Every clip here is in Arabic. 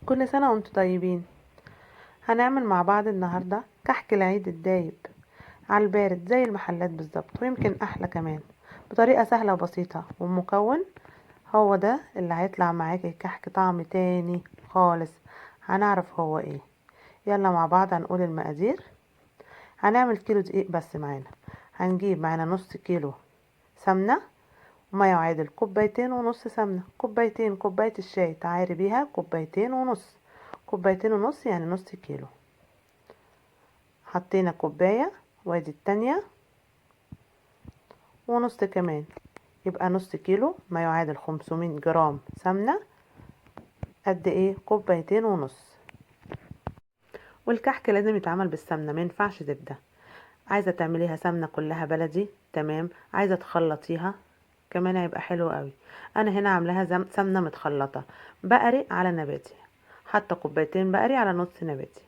كل سنة وانتم طيبين. هنعمل مع بعض النهاردة كحك العيد الدايب على البارد زي المحلات بالظبط، ويمكن أحلى كمان، بطريقة سهلة وبسيطة. والمكون هو ده اللي هيطلع معاكي كحك طعم تاني خالص. هنعرف هو ايه. يلا مع بعض هنقول المقادير. هنعمل كيلو دقيق بس معانا. هنجيب معانا نص كيلو سمنة، وما يعادل كوبايتين ونص سمنة. كوبايتين، كوباية الشاي تعايري بيها كوبايتين ونص. كوبايتين ونص يعني نص كيلو. حطينا كوباية، وادي التانية ونص كمان، يبقى نص كيلو ما يعادل 500 جرام سمنة. قد ايه؟ كوبايتين ونص. والكحك لازم يتعمل بالسمنة، ما ينفعش زبدة. عايزة تعمليها سمنة كلها بلدي تمام، عايزة تخلطيها كمان هيبقى حلو قوي. انا هنا عاملاها سمنة متخلطة بقري على نباتي. حاطة كوبايتين بقري على نص نباتي،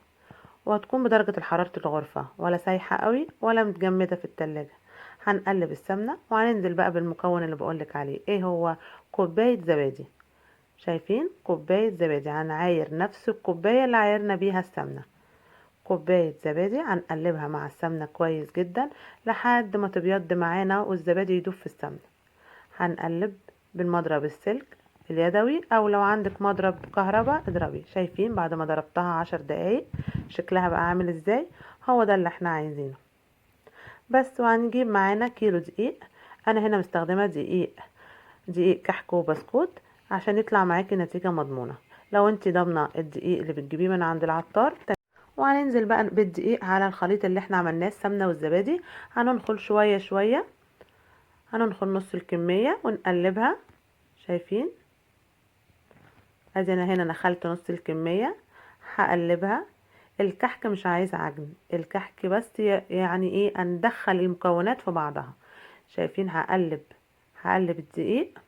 وهتكون بدرجة حرارة الغرفة، ولا سايحة قوي ولا متجمدة في التلاجة. هنقلب السمنة وهننزل بقى بالمكون اللي بقولك عليه ايه هو. كوباية زبادي. شايفين؟ كوباية زبادي. هنعاير نفس الكوباية اللي عايرنا بيها السمنة. كوباية زبادي هنقلبها مع السمنة كويس جدا لحد ما تبيض معانا والزبادي يدوب في السمنة. هنقلب بالمضرب السلك اليدوي، او لو عندك مضرب كهرباء اضربي. شايفين بعد ما ضربتها 10 دقايق شكلها بقى عامل ازاي؟ هو ده اللي احنا عايزينه. بس. وهنجيب معانا كيلو دقيق. انا هنا مستخدمة دقيق كحك وبسكوت عشان يطلع معاكي نتيجة مضمونة. لو انتي ضامنة الدقيق اللي بتجيبيه من عند العطار تمام. وهننزل بقى بالدقيق على الخليط اللي احنا عملناه، السمنة والزبادي. هننخل شوية شوية، هننخل نص الكمية ونقلبها. شايفين؟ ادي انا هنا نخلت نص الكمية، هقلبها. الكحك مش عايز عجن، الكحك بس يعني ايه، ندخل المكونات في بعضها. شايفين؟ هقلب الدقيق،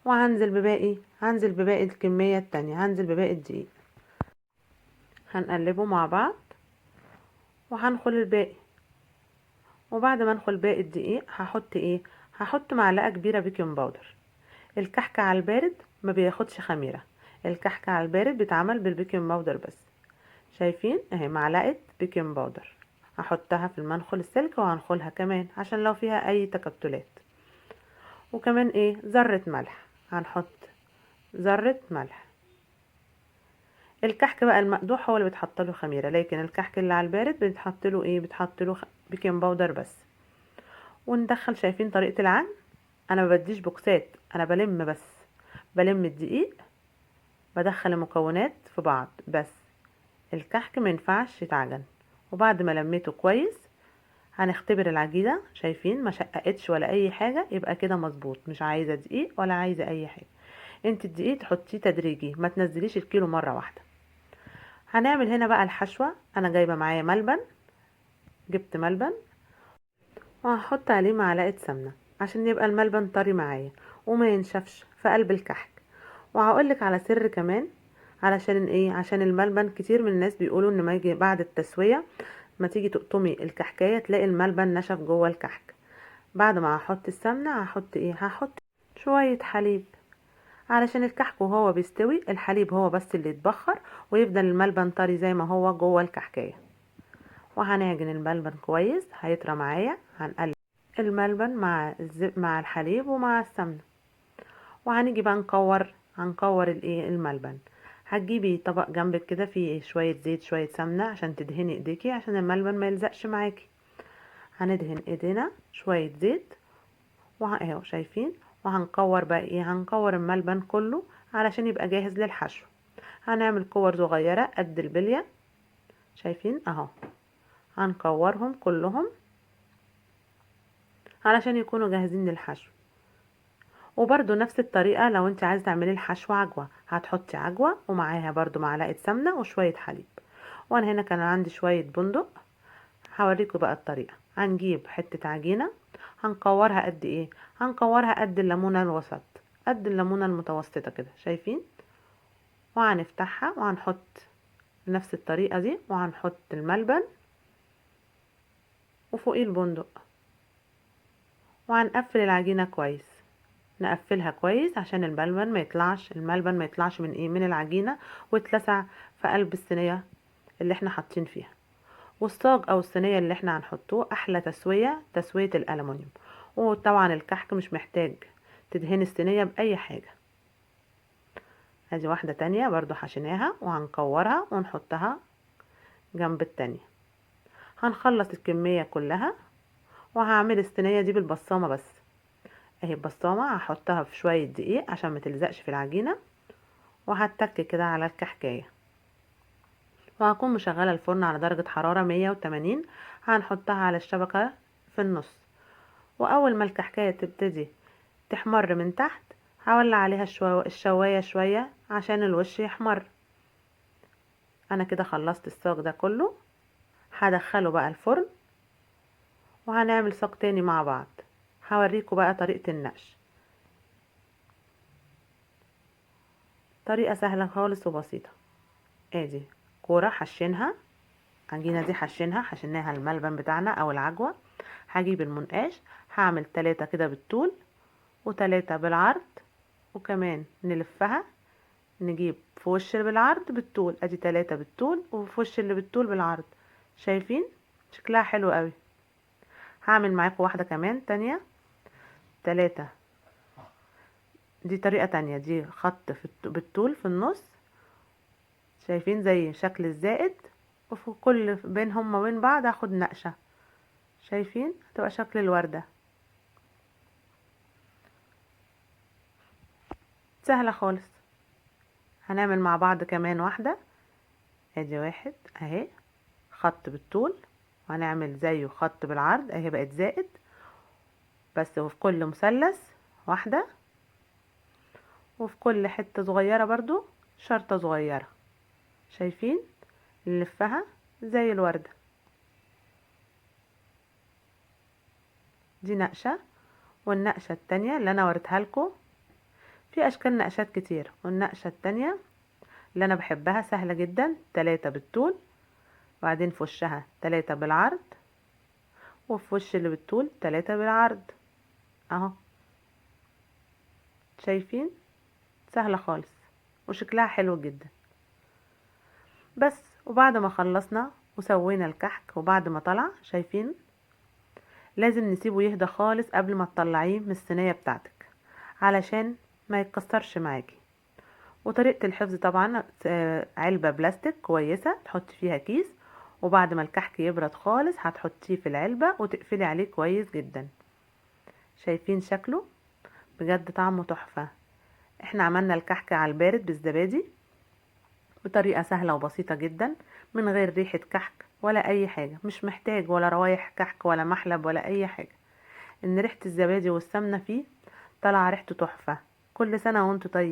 هنزل بباقي الكمية التانية، هنزل بباقي الدقيق. هنقلبه مع بعض وهنخل الباقي. وبعد ما ندخل باقي الدقيق هحط ايه؟ هحط معلقة كبيرة بيكنج باودر. الكحك على البارد ما بياخدش خميرة، الكحك على البارد بيتعمل بالبيكنج باودر بس. شايفين؟ اهي معلقة بيكنج باودر. هحطها في المنخل السلك، وهنخلها كمان عشان لو فيها اي تكتلات. وكمان ايه؟ ذرة ملح. هنحط ذرة ملح. الكحك بقى المقدوح هو اللي بيتحط له خميرة، لكن الكحك اللي على البارد بيتحط له ايه؟ بيتحط له بيكنج باودر بس. وندخل. شايفين طريقة العجن؟ انا ما بديش بوكسات، انا بلم بس، بلم الدقيق، بدخل المكونات في بعض بس. الكحك ما ينفعش يتعجن. وبعد ما لميته كويس هنختبر العجينة. شايفين؟ ما شققتش ولا اي حاجة، يبقى كده مظبوط. مش عايزة دقيق ولا عايزة اي حاجة. انت الدقيق تحطيه تدريجي، ما تنزليش الكيلو مرة واحدة. هنعمل هنا بقى الحشوة. انا جايبة معايا ملبن، جبت ملبن وهحط عليه معلقة سمنة عشان يبقى الملبن طري معايا وما ينشفش في قلب الكحك. وهقولك على سر كمان، علشان ايه؟ عشان الملبن كتير من الناس بيقولوا ان ما يجي بعد التسوية ما تيجي تقطمي الكحكاية تلاقي الملبن نشف جوه الكحك. بعد ما هحط السمنة هحط ايه؟ هحط شوية حليب علشان الكحك وهو بيستوي الحليب هو بس اللي يتبخر، ويفضل الملبن طري زي ما هو جوه الكحكاية. وهنعجن الملبن كويس هيطرى معايا. هنقلب الملبن مع الحليب ومع السمنة. وهنيجي بقى هنكور الايه؟ الملبن. هتجيبي طبق جنبك كده فيه شوية زيت شوية سمنة عشان تدهني ايديكي عشان الملبن ما يلزقش معاكي. هندهن ايدينا شوية زيت اهو. شايفين؟ وهنكور بقى ايه؟ هنكور الملبن كله علشان يبقى جاهز للحشو. هنعمل كور صغيرة قد البلية. شايفين؟ اهو. هنكورهم كلهم علشان يكونوا جاهزين للحشو. وبرده نفس الطريقة لو انت عايزة تعملي الحشو عجوة، هتحطي عجوة ومعاها برضو معلقة سمنة وشوية حليب. وانا هنا كان عندي شوية بندق. هوريكم بقى الطريقة. هنجيب حتة عجينة هنكورها قد ايه؟ هنكورها قد الليمونة الوسط، قد الليمونة المتوسطة كده. شايفين؟ وهنفتحها وهنحط نفس الطريقة دي، وهنحط الملبن وفوقيه البندق، وهنقفل العجينة كويس. نقفلها كويس عشان الملبن ما يطلعش من العجينة ويتلسع في قلب الصينية اللي احنا حاطين فيها. والصاج او الصينية اللي احنا هنحطوه احلى تسوية الالومنيوم. وطبعا الكحك مش محتاج تدهني الصينية باي حاجة. ادي واحدة تانية برضو حشيناها وهنكورها ونحطها جنب التانية. هنخلص الكمية كلها وهعمل الصينية دي بالبصامة بس. اهي البصامة هحطها في شوية دقيق عشان ما تلزقش في العجينة، وهتك كده على الكحكاية. وهكون مشغلة الفرن على درجة حرارة 180. هنحطها على الشبكة في النص، واول ما الكحكاية تبتدي تحمر من تحت هولع عليها الشواية شوية عشان الوش يحمر. انا كده خلصت الصاج ده كله، هدخله بقى الفرن وهنعمل صاج تاني مع بعض. هوريكم بقى طريقة النقش، طريقة سهلة خالص وبسيطة. ادي كورة حشينها، عجينة دي حشيناها الملبن بتاعنا او العجوة. هجيب المنقاش، هعمل 3 كده بالطول و3 بالعرض، وكمان نلفها نجيب في وش اللي بالعرض بالطول. ادي 3 بالطول وفي وش اللي بالطول بالعرض. شايفين شكلها حلو قوي. هعمل معاكم واحدة كمان تانية 3. دي طريقة تانية، دي خط بالطول في النص. شايفين زي شكل الزائد، وفي كل بينهم وبين بعض هاخد نقشة. شايفين هتبقى شكل الوردة. سهلة خالص. هنعمل مع بعض كمان واحدة. ادي واحد اهي خط بالطول، وهنعمل زيه خط بالعرض اهي بقت زائد بس. وفي كل مثلث واحدة، وفي كل حتة صغيرة برضو شرطة صغيرة. شايفين نلفها زي الوردة. دي نقشة. والنقشة التانية اللي انا وريتها لكم، في اشكال نقشات كتير، والنقشة التانية اللي انا بحبها سهلة جدا 3 بالطول، وبعدين في وشها 3 بالعرض، وفي وش اللي بالطول 3 بالعرض اهو. شايفين سهلة خالص وشكلها حلو جدا. بس وبعد ما خلصنا وسوينا الكحك وبعد ما طلع، شايفين لازم نسيبه يهدى خالص قبل ما تطلعيه من الصينية بتاعتك علشان ما يتكسرش معاكي. وطريقة الحفظ طبعا علبة بلاستيك كويسة تحط فيها كيس، وبعد ما الكحك يبرد خالص هتحطيه في العلبة وتقفلي عليه كويس جدا. شايفين شكله بجد طعمه تحفة. احنا عملنا الكحك على البارد بالزبادي بطريقة سهلة وبسيطة جدا، من غير ريحة كحك ولا اي حاجة. مش محتاج ولا روايح كحك ولا محلب ولا اي حاجة. ان ريحة الزبادي والسمنة فيه طالعة ريحته تحفة. كل سنة وانتم طيبين.